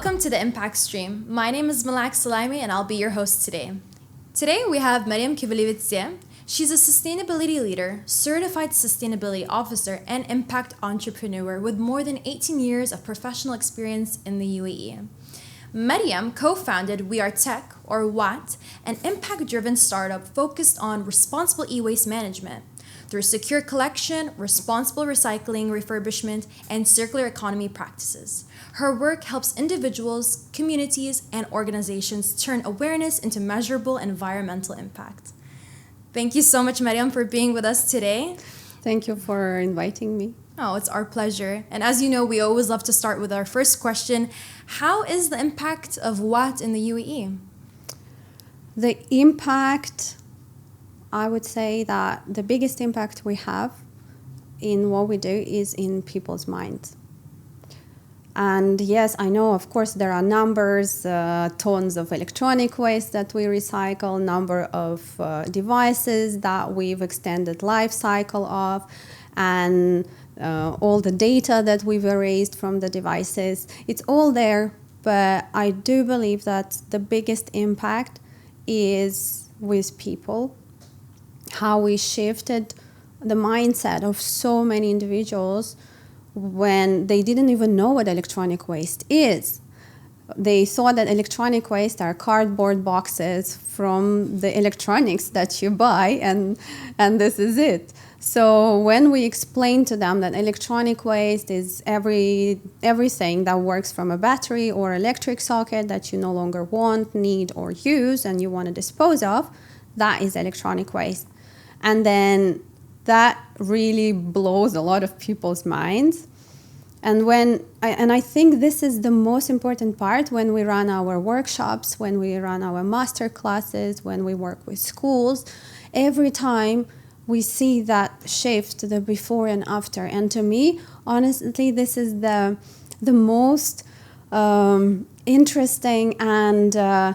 Welcome to the Impact Stream. My name is Malak Salaimi and I'll be your host today. Today we have Mariam Kvlividze. She's a sustainability leader, certified sustainability officer, and impact entrepreneur with more than 18 years of professional experience in the UAE. Mariam co-founded We Are Tech, or WAT, an impact-driven startup focused on responsible e-waste management through secure collection, responsible recycling, refurbishment, and circular economy practices. Her work helps individuals, communities, and organizations turn awareness into measurable environmental impact. Thank you so much, Mariam, for being with us today. Thank you for inviting me. Oh, it's our pleasure. And as you know, we always love to start with our first question. How is the impact of WAT in the UAE? The impact, I would say that the biggest impact we have in what we do is in people's minds. And yes, I know, of course, there are numbers, tons of electronic waste that we recycle, number of devices that we've extended life cycle of, and all the data that we've erased from the devices. It's all there, but I do believe that the biggest impact is with people, how we shifted the mindset of so many individuals when they didn't even know what electronic waste is. They thought that electronic waste are cardboard boxes from the electronics that you buy, and this is it. So when we explain to them that electronic waste is everything that works from a battery or electric socket that you no longer want, need, or use, and you want to dispose of, that is electronic waste. And then that really blows a lot of people's minds. And I think this is the most important part when we run our workshops, when we run our master classes, when we work with schools. Every time we see that shift, the before and after. And to me, honestly, this is the most interesting and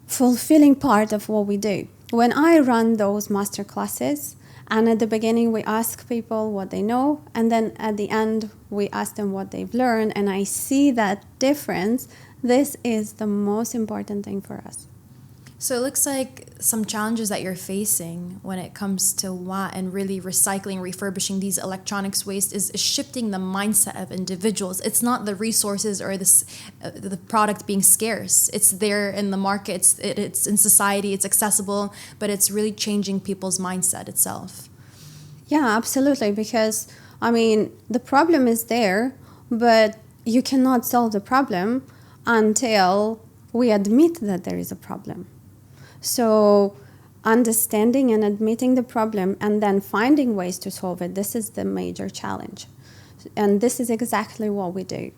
fulfilling part of what we do. When I run those master classes, and at the beginning, we ask people what they know, and then at the end, we ask them what they've learned, and I see that difference. This is the most important thing for us. So it looks like some challenges that you're facing when it comes to WAT and really recycling, refurbishing these electronics waste is shifting the mindset of individuals. It's not the resources or the product being scarce. It's there in the market, it's in society, it's accessible, but it's really changing people's mindset itself. Yeah, absolutely, because, the problem is there, but you cannot solve the problem until we admit that there is a problem. So understanding and admitting the problem and then finding ways to solve it, this is the major challenge. And this is exactly what we do.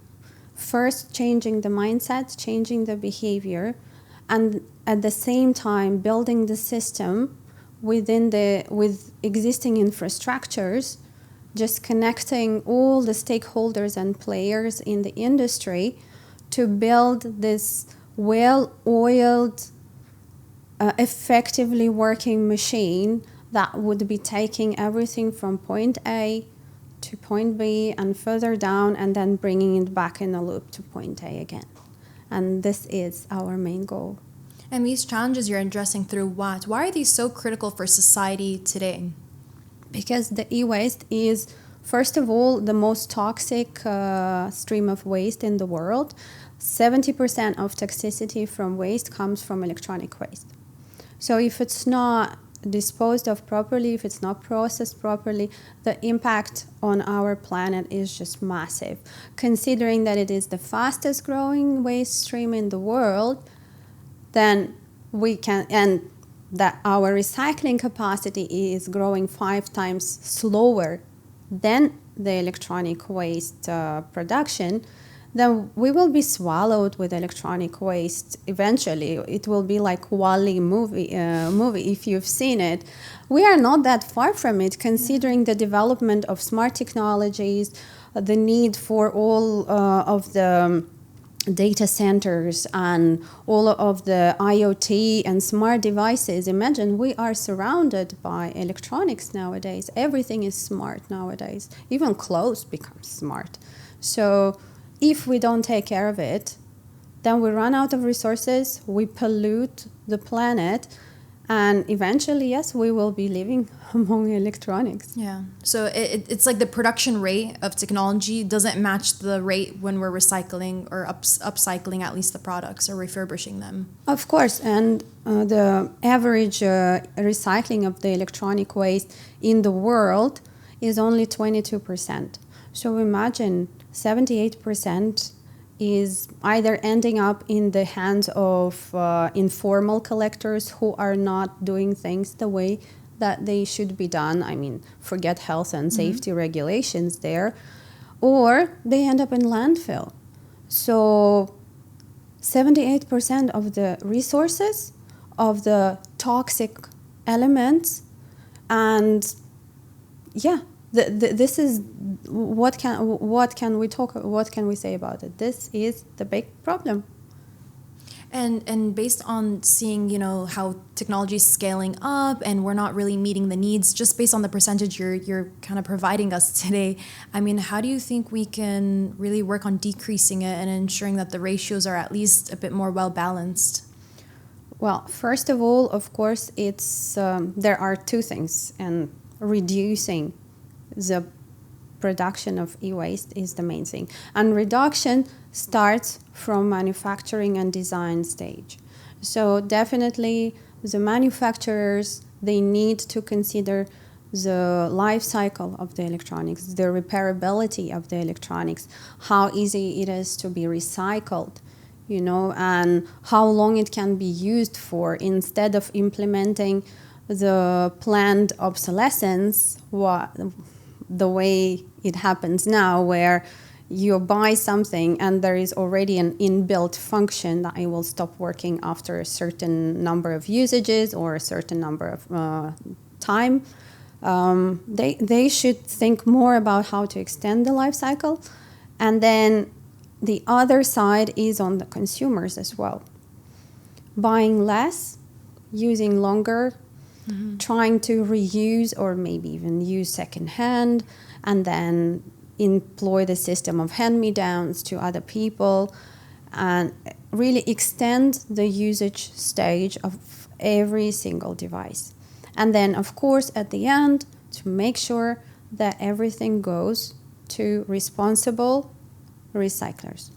First, changing the mindset, changing the behavior, and at the same time, building the system with existing infrastructures, just connecting all the stakeholders and players in the industry to build this well-oiled, effectively working machine that would be taking everything from point A to point B and further down and then bringing it back in a loop to point A again. And this is our main goal. And these challenges you're addressing through WAT, why are these so critical for society today? Because the e-waste is, first of all, the most toxic stream of waste in the world. 70% of toxicity from waste comes from electronic waste. So if it's not disposed of properly, if it's not processed properly, the impact on our planet is just massive. Considering that it is the fastest growing waste stream in the world, then and that our recycling capacity is growing 5 times slower than the electronic waste production, then we will be swallowed with electronic waste eventually. It will be like WALL-E movie if you've seen it. We are not that far from it, considering the development of smart technologies, the need for all of the data centers and all of the IoT and smart devices. Imagine we are surrounded by electronics nowadays. Everything is smart nowadays. Even clothes become smart. So if we don't take care of it, then we run out of resources, we pollute the planet, and eventually, yes, we will be living among electronics. Yeah. So it's like the production rate of technology doesn't match the rate when we're recycling or upcycling at least the products or refurbishing them. Of course, and the average recycling of the electronic waste in the world is only 22%. So imagine 78% is either ending up in the hands of informal collectors who are not doing things the way that they should be done. I mean, forget health and safety regulations there. Or they end up in landfill. So 78% of the resources, of the toxic elements, and yeah, this is what can we say about it? This is the big problem. And based on seeing, how technology is scaling up and we're not really meeting the needs, just based on the percentage you're kind of providing us today, I mean, how do you think we can really work on decreasing it and ensuring that the ratios are at least a bit more well balanced? Well, first of all, of course, it's there are two things, and reducing the production of e-waste is the main thing. And reduction starts from manufacturing and design stage. So definitely the manufacturers, they need to consider the life cycle of the electronics, the repairability of the electronics, how easy it is to be recycled, and how long it can be used for, instead of implementing the planned obsolescence, the way it happens now, where you buy something and there is already an inbuilt function that it will stop working after a certain number of usages or a certain number of time. They should think more about how to extend the life cycle. And then the other side is on the consumers as well. Buying less, using longer, trying to reuse or maybe even use secondhand, and then employ the system of hand-me-downs to other people, and really extend the usage stage of every single device. And then, of course, at the end, to make sure that everything goes to responsible recyclers.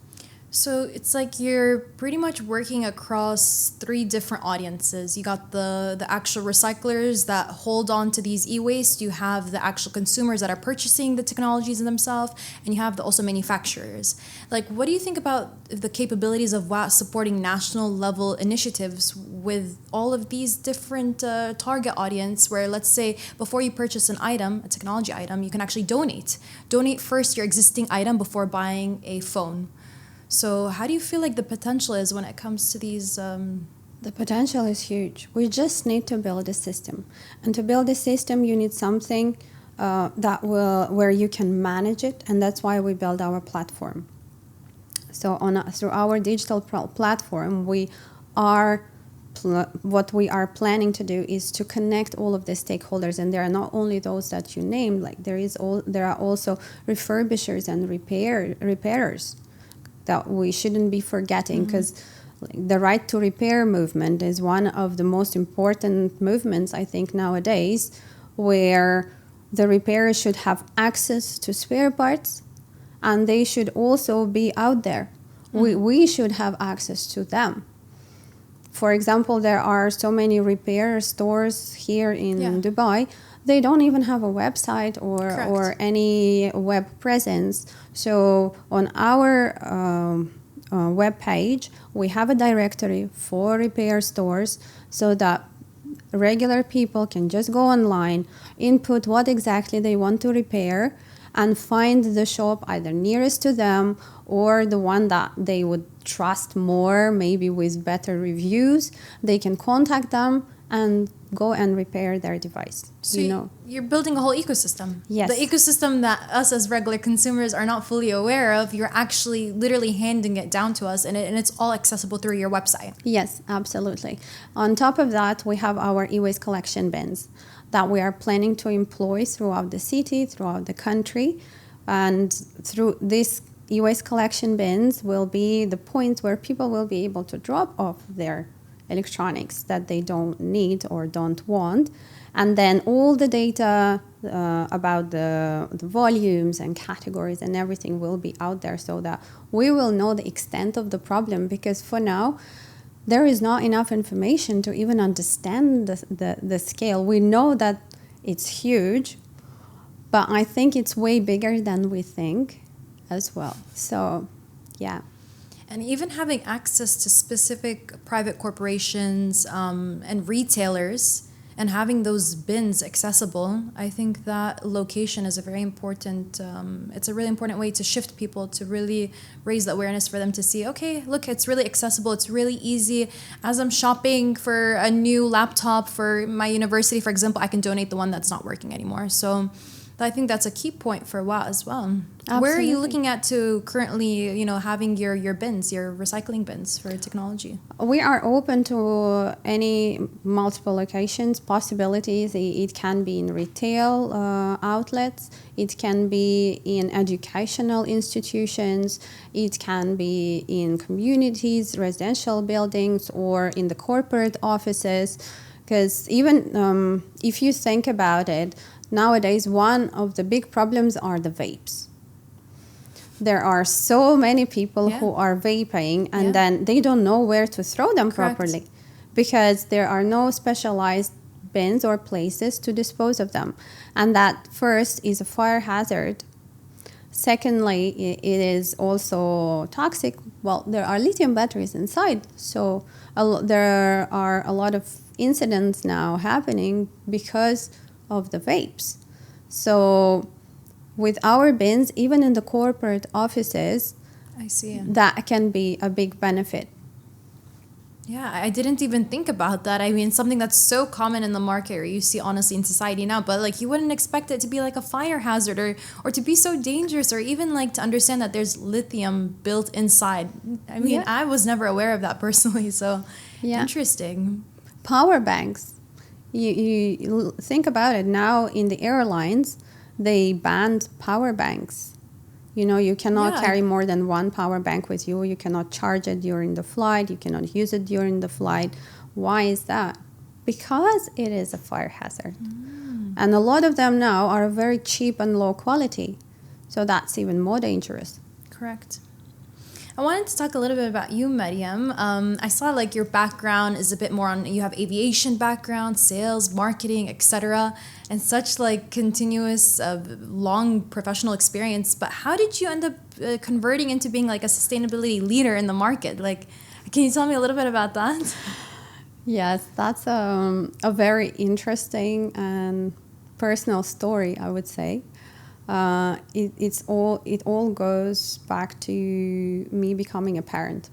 So it's like you're pretty much working across three different audiences. You got the actual recyclers that hold on to these e-waste. You have the actual consumers that are purchasing the technologies in themselves. And you have also manufacturers. Like, what do you think about the capabilities of supporting national level initiatives with all of these different target audience, where, let's say, before you purchase an item, a technology item, you can actually donate. Donate first your existing item before buying a phone. So how do you feel like the potential is when it comes to these? The potential is huge. We just need to build a system. And to build a system, you need something where you can manage it. And that's why we build our platform. So through our digital platform, what we are planning to do is to connect all of the stakeholders. And there are not only those that you named, like there are also refurbishers and repairers that we shouldn't be forgetting, because the right to repair movement is one of the most important movements, I think, nowadays, where the repairers should have access to spare parts, and they should also be out there. We should have access to them. For example, there are so many repair stores here in Dubai. They don't even have a website or any web presence. So on our web page, we have a directory for repair stores, so that regular people can just go online, input what exactly they want to repair, and find the shop either nearest to them or the one that they would trust more, maybe with better reviews. They can contact them and go and repair their device. So you're building a whole ecosystem. Yes. The ecosystem that us as regular consumers are not fully aware of, you're actually literally handing it down to us, and it's all accessible through your website. Yes, absolutely. On top of that, we have our e-waste collection bins that we are planning to employ throughout the city, throughout the country. And through this e-waste collection bins will be the points where people will be able to drop off their electronics that they don't need or don't want. And then all the data about the volumes and categories and everything will be out there so that we will know the extent of the problem. Because for now, there is not enough information to even understand the scale. We know that it's huge, but I think it's way bigger than we think as well. So, yeah. And even having access to specific private corporations and retailers and having those bins accessible, I think that location is a very important, it's a really important way to shift people, to really raise the awareness for them to see, okay, look, it's really accessible, it's really easy. As I'm shopping for a new laptop for my university, for example, I can donate the one that's not working anymore. So I think that's a key point for WA as well. Absolutely. Where are you looking at to currently, having your bins, your recycling bins for technology? We are open to any multiple locations, possibilities. It can be in retail outlets. It can be in educational institutions. It can be in communities, residential buildings, or in the corporate offices. Because even if you think about it, nowadays, one of the big problems are the vapes. There are so many people who are vaping and then they don't know where to throw them properly because there are no specialized bins or places to dispose of them. And that first is a fire hazard. Secondly, it is also toxic. Well, there are lithium batteries inside. So there are a lot of incidents now happening because of the vapes. So with our bins, even in the corporate offices, I see that can be a big benefit. Yeah, I didn't even think about that. I mean, something that's so common in the market, or you see honestly in society now, but like you wouldn't expect it to be like a fire hazard or to be so dangerous, or even like to understand that there's lithium built inside. I mean, I was never aware of that personally, so interesting. Power banks. You think about it now in the airlines, they banned power banks. You cannot carry more than one power bank with you. You cannot charge it during the flight. You cannot use it during the flight. Why is that? Because it is a fire hazard. And a lot of them now are very cheap and low quality. So that's even more dangerous. Correct. I wanted to talk a little bit about you, Mariam. I saw like your background is a bit more on, you have aviation background, sales, marketing, etc., and such like continuous, long professional experience. But how did you end up converting into being like a sustainability leader in the market? Like, can you tell me a little bit about that? Yes, that's a very interesting and personal story, I would say. It all goes back to me becoming a parent.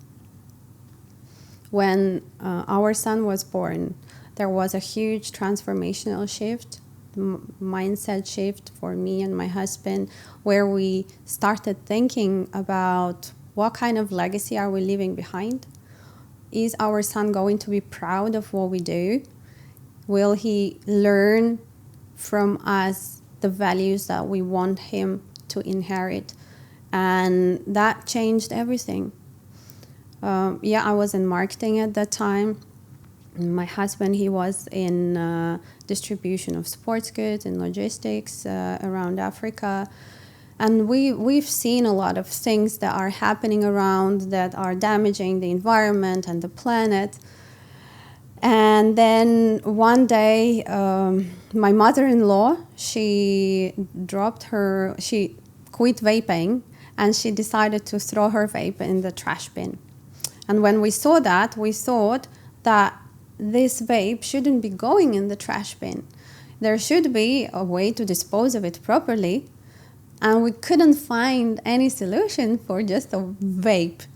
When our son was born, there was a huge transformational shift, mindset shift for me and my husband, where we started thinking about what kind of legacy are we leaving behind? Is our son going to be proud of what we do? Will he learn from us the values that we want him to inherit? And that changed everything. I was in marketing at that time. My husband, he was in distribution of sports goods and logistics around Africa. And we've seen a lot of things that are happening around that are damaging the environment and the planet. And then one day, my mother-in-law, she quit vaping and she decided to throw her vape in the trash bin. And when we saw that, we thought that this vape shouldn't be going in the trash bin. There should be a way to dispose of it properly. And we couldn't find any solution for just a vape.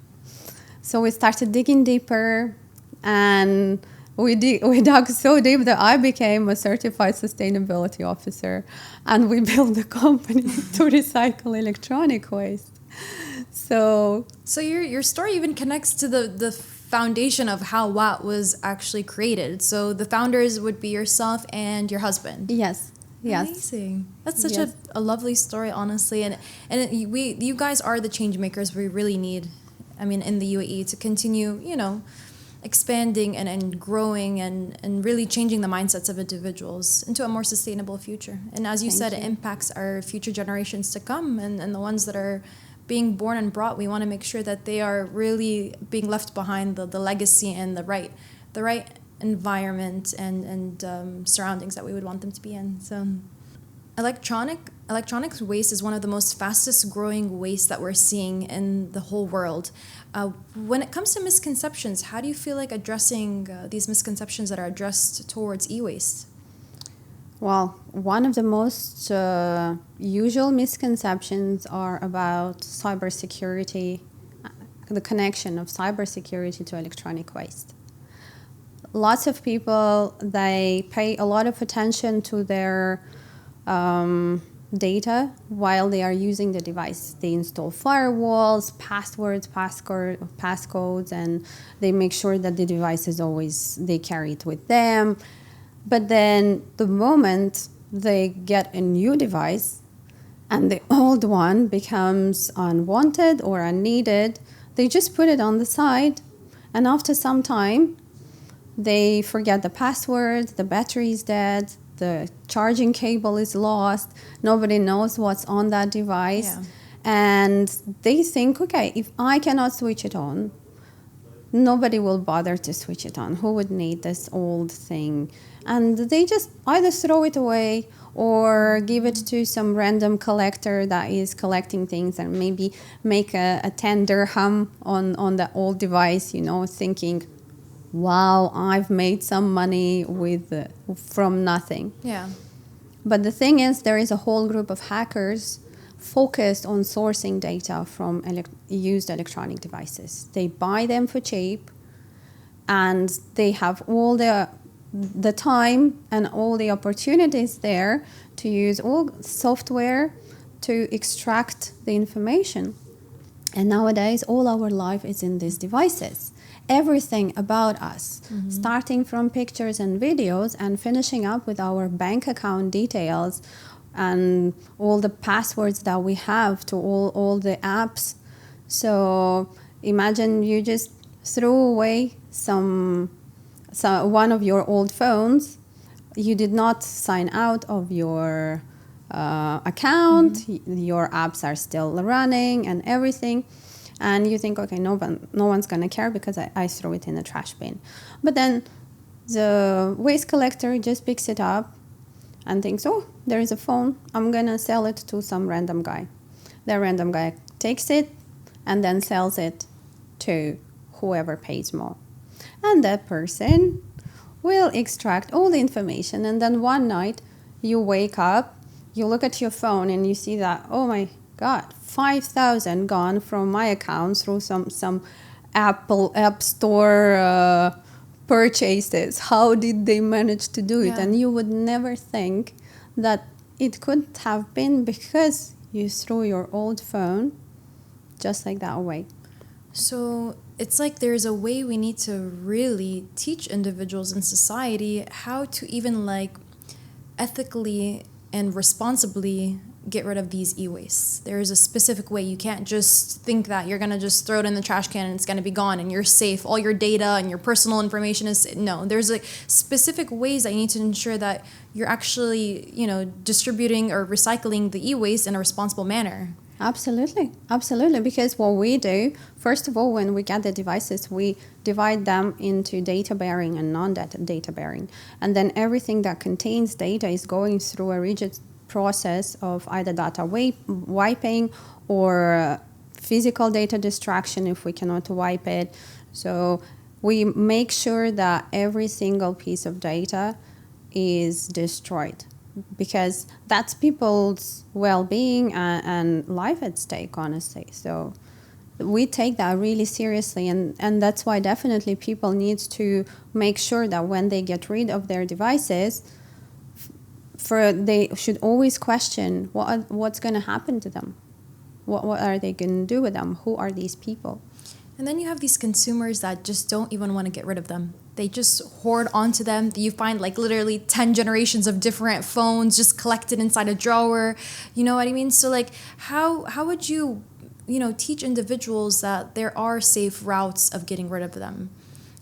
So we started digging deeper, and we dug so deep that I became a certified sustainability officer, and we built a company to recycle electronic waste. So your story even connects to the foundation of how WAT was actually created. So the founders would be yourself and your husband. Yes. Yes. Amazing. That's such Yes. a lovely story, honestly. And you guys are the change makers we really need. I mean, in the UAE to continue, expanding and growing and really changing the mindsets of individuals into a more sustainable future. And as you said, it impacts our future generations to come and the ones that are being born and brought. We want to make sure that they are really being left behind the legacy and the right environment and surroundings that we would want them to be in. So electronics waste is one of the most fastest growing waste that we're seeing in the whole world. When it comes to misconceptions, how do you feel like addressing these misconceptions that are addressed towards e-waste? Well, one of the most usual misconceptions are about cybersecurity, the connection of cybersecurity to electronic waste. Lots of people, they pay a lot of attention to their data while they are using the device. They install firewalls, passwords, passcodes, and they make sure that the device is always, they carry it with them. But then the moment they get a new device and the old one becomes unwanted or unneeded, they just put it on the side, and after some time they forget the password, the battery is dead, the charging cable is lost, nobody knows what's on that device. Yeah. And they think, okay, if I cannot switch it on, nobody will bother to switch it on. Who would need this old thing? And they just either throw it away or give it to some random collector that is collecting things and maybe make a 10 dirham on the old device, thinking, wow, I've made some money from nothing. Yeah. But the thing is, there is a whole group of hackers focused on sourcing data from used electronic devices. They buy them for cheap, and they have all the time and all the opportunities there to use all software to extract the information. And nowadays, all our life is in these devices. Everything about us, starting from pictures and videos and finishing up with our bank account details and all the passwords that we have to all the apps. So imagine you just threw away one of your old phones. You did not sign out of your account. Your apps are still running and everything. And you think, okay, no one's going to care because I throw it in the trash bin. But then the waste collector just picks it up and thinks, oh, there is a phone. I'm going to sell it to some random guy. The random guy takes it and then sells it to whoever pays more. And that person will extract all the information. And then one night you wake up, you look at your phone and you see that, oh my God, 5,000 gone from my account through some Apple App Store purchases. How did they manage to do it? Yeah. And you would never think that it could have been because you threw your old phone just like that away. So it's like there's a way we need to really teach individuals in society how to even ethically and responsibly get rid of these e-wastes. There is a specific way. You can't just think that you're going to just throw it in the trash can and it's going to be gone and you're safe. All your data and your personal information is... No, there's specific ways that you need to ensure that you're actually, distributing or recycling the e-waste in a responsible manner. Absolutely. Because what we do, first of all, when we get the devices, we divide them into data bearing and non-data bearing. And then everything that contains data is going through a rigid process of either data wiping or physical data destruction if we cannot wipe it. So we make sure that every single piece of data is destroyed, because that's people's well-being and life at stake, honestly. So we take that really seriously, and that's why definitely people need to make sure that when they get rid of their devices, they should always question what's going to happen to them. What are they going to do with them? Who are these people? And then you have these consumers that just don't even want to get rid of them. They just hoard onto them. You find like literally 10 generations of different phones just collected inside a drawer. You know what I mean? So like how would you, teach individuals that there are safe routes of getting rid of them?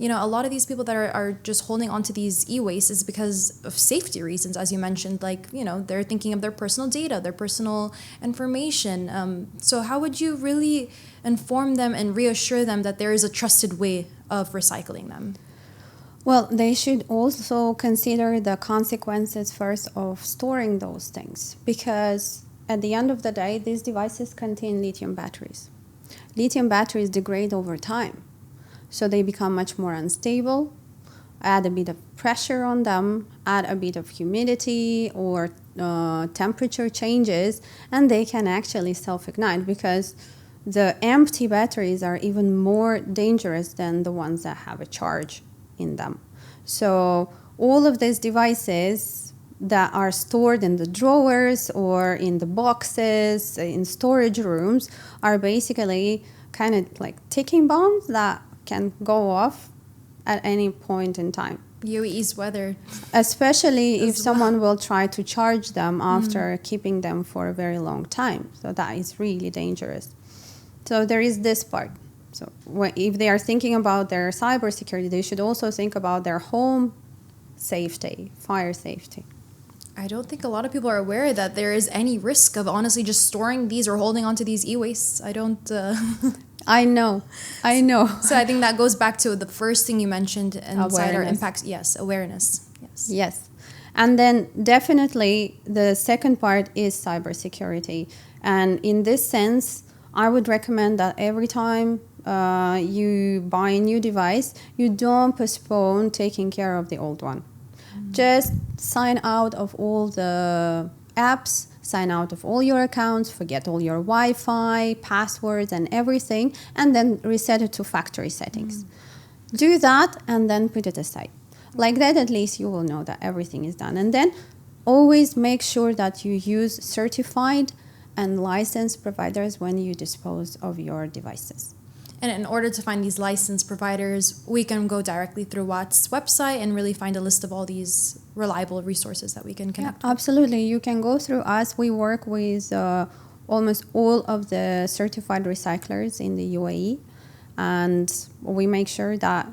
A lot of these people that are just holding onto these e-waste is because of safety reasons, as you mentioned, like, they're thinking of their personal data, their personal information. So how would you really inform them and reassure them that there is a trusted way of recycling them? Well, they should also consider the consequences first of storing those things, because at the end of the day, these devices contain lithium batteries. Lithium batteries degrade over time. So they become much more unstable, add a bit of pressure on them, add a bit of humidity or temperature changes, and they can actually self-ignite, because the empty batteries are even more dangerous than the ones that have a charge in them. So all of these devices that are stored in the drawers or in the boxes, in storage rooms, are basically kind of like ticking bombs that can go off at any point in time. UAE's weather. Especially if someone will try to charge them after keeping them for a very long time. So that is really dangerous. So there is this part. So if they are thinking about their cybersecurity, they should also think about their home safety, fire safety. I don't think a lot of people are aware that there is any risk of honestly just storing these or holding onto these e-wastes. I don't... I know. So I think that goes back to the first thing you mentioned inside our impacts. Yes, awareness. Yes. And then definitely the second part is cybersecurity. And in this sense, I would recommend that every time you buy a new device, you don't postpone taking care of the old one. Just sign out of all the apps, sign out of all your accounts, forget all your Wi-Fi, passwords and everything, and then reset it to factory settings. Do that and then put it aside. Like that, at least you will know that everything is done. And then always make sure that you use certified and licensed providers when you dispose of your devices. And in order to find these licensed providers, we can go directly through Watt's website and really find a list of all these reliable resources that we can connect with. Absolutely. You can go through us. We work with almost all of the certified recyclers in the UAE. And we make sure that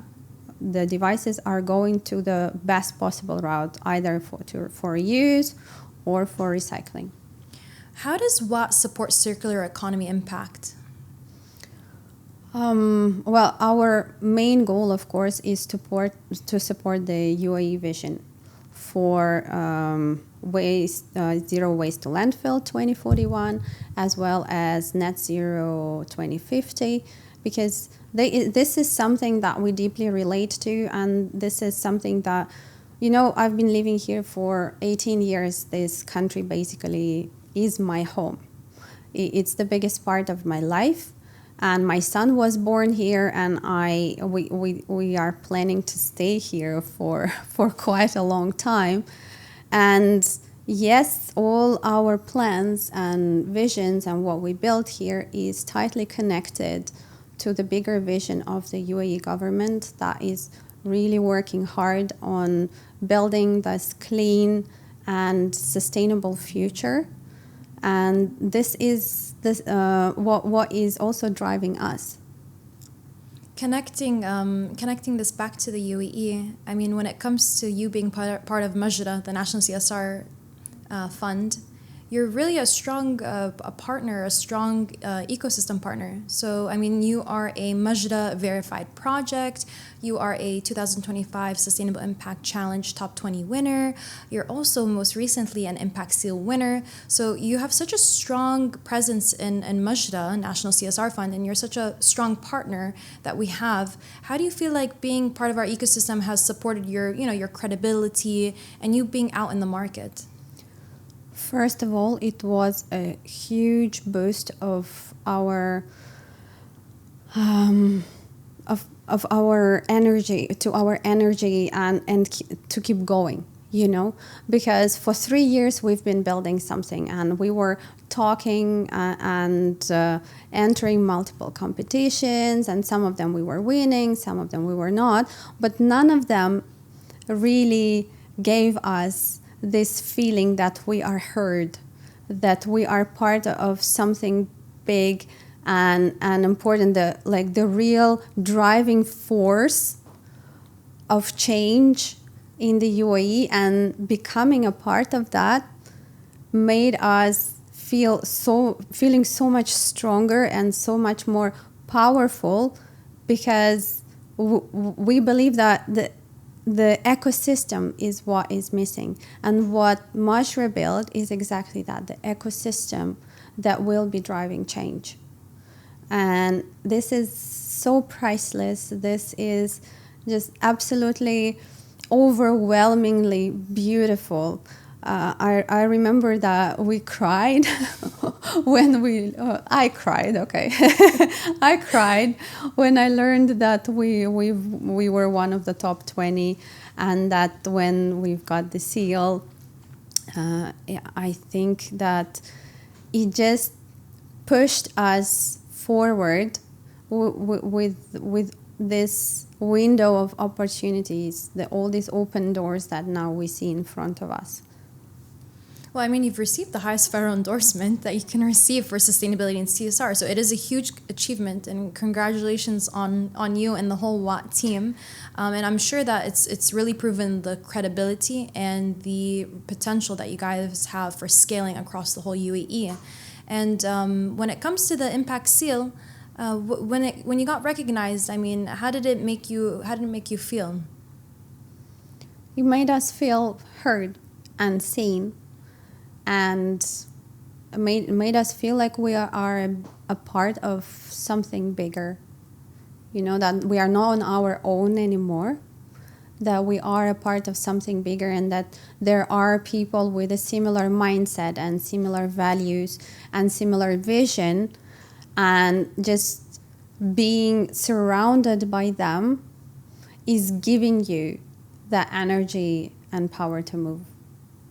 the devices are going to the best possible route, either for use or for recycling. How does Watt support circular economy impact? Well, our main goal, of course, is to support the UAE vision for zero waste to landfill 2041, as well as net zero 2050, because this is something that we deeply relate to, and this is something that, I've been living here for 18 years. This country basically is my home. It's the biggest part of my life. And my son was born here, and we are planning to stay here for quite a long time. And yes, all our plans and visions and what we built here is tightly connected to the bigger vision of the UAE government that is really working hard on building this clean and sustainable future. And this is what is also driving us. Connecting this back to the UAE, I mean, when it comes to you being part of Majra, the National CSR Fund, you're really a strong partner, a strong ecosystem partner. So, I mean, you are a Majra verified project. You are a 2025 Sustainable Impact Challenge Top 20 winner. You're also most recently an Impact Seal winner. So you have such a strong presence in Majra, National CSR Fund, and you're such a strong partner that we have. How do you feel like being part of our ecosystem has supported your credibility and you being out in the market? First of all, it was a huge boost of our of our energy and to keep going. because for 3 years we've been building something, and we were talking and entering multiple competitions, and some of them we were winning, some of them we were not, but none of them really gave us this feeling that we are heard, that we are part of something big and important, the real driving force of change in the UAE, and becoming a part of that made us feeling so much stronger and so much more powerful, because we believe that the ecosystem is what is missing, and what Majra built is exactly that, the ecosystem that will be driving change. And this is so priceless. This is just absolutely overwhelmingly beautiful. I remember that we cried when I cried, okay. I cried when I learned that we were one of the top 20, and that when we've got the seal, I think that it just pushed us forward with this window of opportunities, all these open doors that now we see in front of us. Well, I mean, you've received the highest federal endorsement that you can receive for sustainability and CSR. So it is a huge achievement, and congratulations on you and the whole WAT team. And I'm sure that it's really proven the credibility and the potential that you guys have for scaling across the whole UAE. And when it comes to the Impact Seal, when you got recognized, I mean, how did it make you feel? It made us feel heard and seen, and made us feel like we are a part of something bigger. That we are not on our own anymore, that we are a part of something bigger, and that there are people with a similar mindset and similar values and similar vision, and just being surrounded by them is giving you the energy and power to move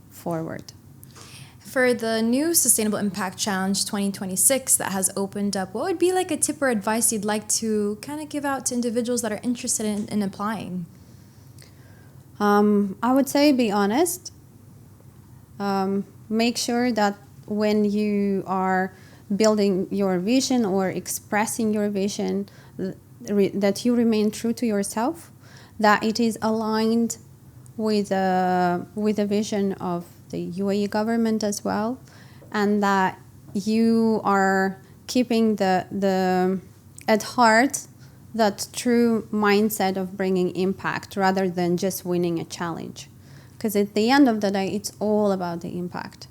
forward. For the new Sustainable Impact Challenge 2026 that has opened up, what would be like a tip or advice you'd like to kind of give out to individuals that are interested in applying? I would say be honest. Make sure that when you are building your vision or expressing your vision, that you remain true to yourself, that it is aligned with the vision of the UAE government as well, and that you are keeping at heart that true mindset of bringing impact rather than just winning a challenge. Because at the end of the day, it's all about the impact.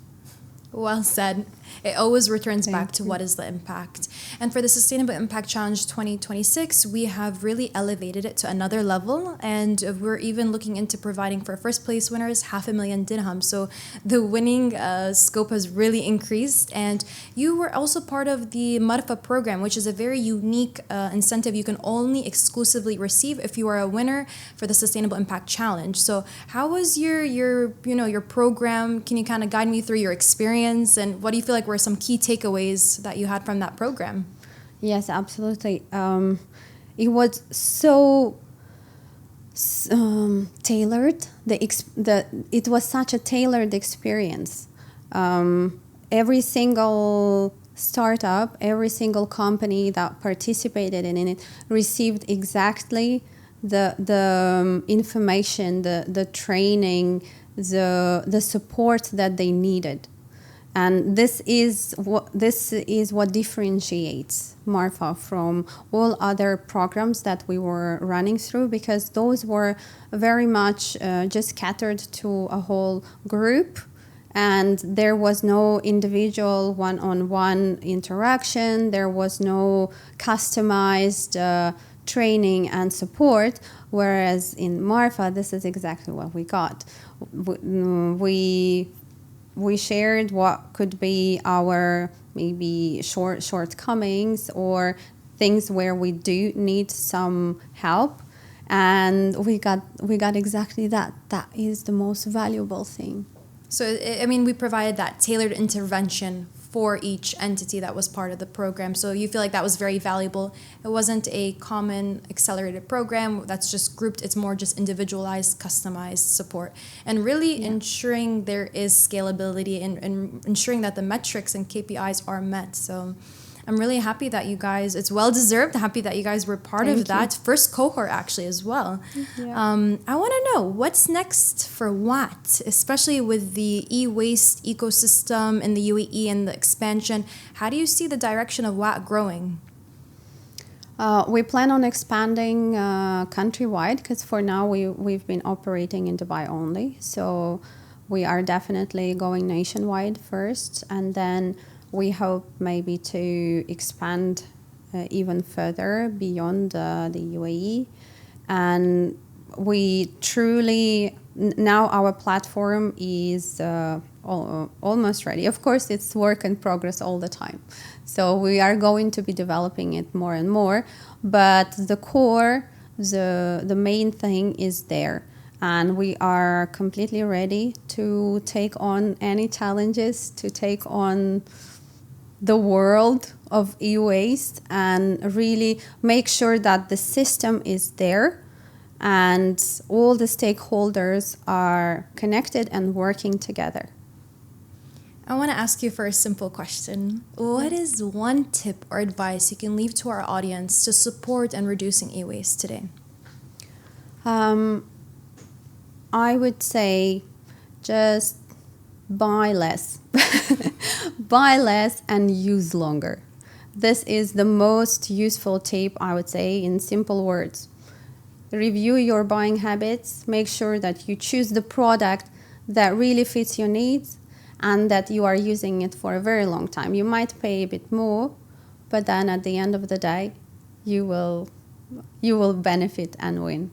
Well said. It always returns back to what is the impact. And for the Sustainable Impact Challenge 2026, we have really elevated it to another level. And we're even looking into providing for first place winners $500,000 dirham. So the winning scope has really increased. And you were also part of the Marfa program, which is a very unique incentive you can only exclusively receive if you are a winner for the Sustainable Impact Challenge. So how was your program? Can you kind of guide me through your experience, and what do you feel like were some key takeaways that you had from that program? Yes, absolutely. It was so tailored. It was such a tailored experience. Every single startup, every single company that participated in it received exactly the information, the training, the support that they needed. And this is what differentiates Marfa from all other programs that we were running through, because those were very much just catered to a whole group, and there was no individual one-on-one interaction. There was no customized training and support, whereas in Marfa, this is exactly what we got. We shared what could be our maybe shortcomings or things where we do need some help, and we got exactly that. That is the most valuable thing. So, I mean, we provided that tailored intervention for each entity that was part of the program. So you feel like that was very valuable. It wasn't a common accelerated program that's just grouped. It's more just individualized, customized support. And really ensuring there is scalability and ensuring that the metrics and KPIs are met. So I'm really happy that you guys, it's well-deserved, happy that you guys were part of that first cohort actually as well. Yeah. I want to know what's next for WAT, especially with the e-waste ecosystem in the UAE and the expansion. How do you see the direction of WAT growing? We plan on expanding countrywide, because for now we've been operating in Dubai only. So we are definitely going nationwide first, and then we hope maybe to expand even further beyond the UAE. And we truly, now our platform is almost ready. Of course, it's work in progress all the time. So we are going to be developing it more and more. But the core, the main thing is there. And we are completely ready to take on any challenges, to take on the world of e-waste, and really make sure that the system is there and all the stakeholders are connected and working together. I want to ask you for a simple question. What is one tip or advice you can leave to our audience to support and reducing e-waste today? I would say just buy less. Buy less and use longer. This is the most useful tip, I would say, in simple words. Review your buying habits. Make sure that you choose the product that really fits your needs and that you are using it for a very long time. You might pay a bit more, but then at the end of the day, you will benefit and win.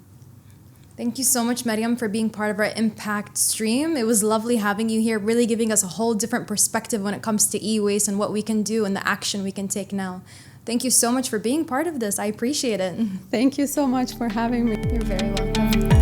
Thank you so much, Mariam, for being part of our impact stream. It was lovely having you here, really giving us a whole different perspective when it comes to e-waste and what we can do and the action we can take now. Thank you so much for being part of this. I appreciate it. Thank you so much for having me. You're very welcome.